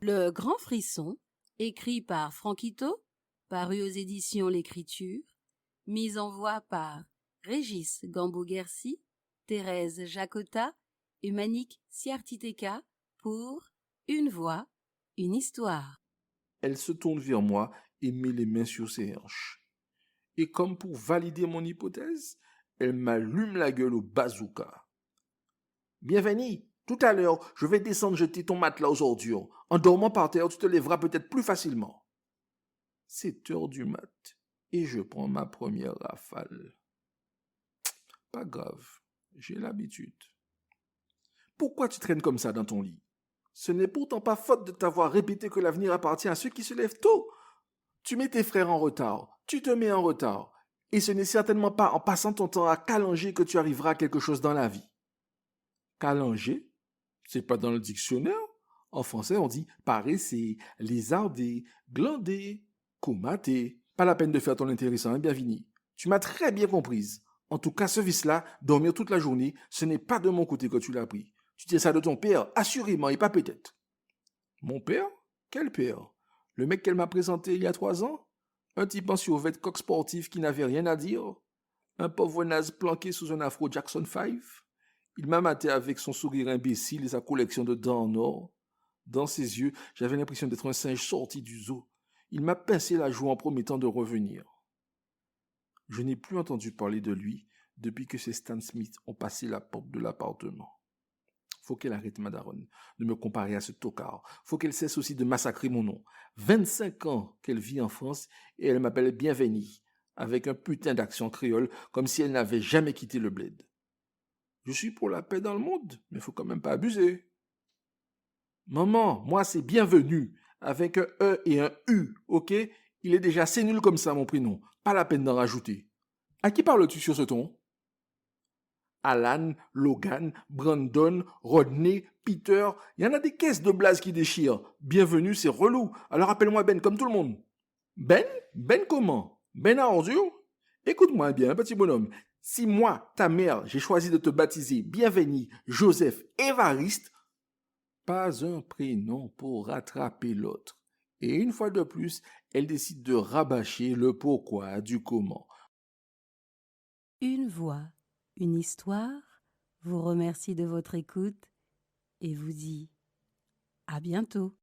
Le Grand Frisson, écrit par Franquito, paru aux éditions L'Écriture, mise en voix par Régis Gambou-Guercy, Thérèse Jacotta et Manik Siartiteka pour Une voix, une histoire. Elle se tourne vers moi et met les mains sur ses hanches. Et comme pour valider mon hypothèse, elle m'allume la gueule au bazooka. Bienvenue, tout à l'heure, je vais descendre jeter ton matelas aux ordures. En dormant par terre, tu te lèveras peut-être plus facilement. 7 heures du mat, et je prends ma première rafale. Pas grave, j'ai l'habitude. Pourquoi tu traînes comme ça dans ton lit? Ce n'est pourtant pas faute de t'avoir répété que l'avenir appartient à ceux qui se lèvent tôt. Tu mets tes frères en retard, tu te mets en retard, et ce n'est certainement pas en passant ton temps à callanger que tu arriveras à quelque chose dans la vie. Callanger? C'est pas dans le dictionnaire. En français, on dit paresser, lézarder, glander, comater. Pas la peine de faire ton intéressant, hein, bien fini. Tu m'as très bien comprise. En tout cas, ce vice-là, dormir toute la journée, ce n'est pas de mon côté que tu l'as pris. Tu tiens ça de ton père, assurément, et pas peut-être. Mon père? Quel père? Le mec qu'elle m'a présenté il y a 3 ans? Un type en survêt coq sportif qui n'avait rien à dire? Un pauvre naze planqué sous un afro Jackson 5? Il m'a maté avec son sourire imbécile et sa collection de dents en or. Dans ses yeux, j'avais l'impression d'être un singe sorti du zoo. Il m'a pincé la joue en promettant de revenir. Je n'ai plus entendu parler de lui depuis que ces Stan Smith ont passé la porte de l'appartement. Faut qu'elle arrête, ma daronne, de me comparer à ce tocard. Faut qu'elle cesse aussi de massacrer mon nom. 25 ans qu'elle vit en France et elle m'appelle Bienvenue, avec un putain d'accent créole, comme si elle n'avait jamais quitté le bled. Je suis pour la paix dans le monde, mais faut quand même pas abuser. Maman, moi c'est bienvenu, avec un E et un U, ok? Il est déjà assez nul comme ça, mon prénom. Pas la peine d'en rajouter. À qui parles-tu sur ce ton? Alan, Logan, Brandon, Rodney, Peter, il y en a des caisses de blase qui déchirent. Bienvenue, c'est relou. Alors appelle-moi Ben comme tout le monde. Ben? Ben comment? Ben à ordure? Écoute-moi bien, petit bonhomme. Si moi, ta mère, j'ai choisi de te baptiser Bienvenue, Joseph, Évariste, pas un prénom pour rattraper l'autre. Et une fois de plus, elle décide de rabâcher le pourquoi du comment. Une voix, une histoire vous remercie de votre écoute et vous dit à bientôt.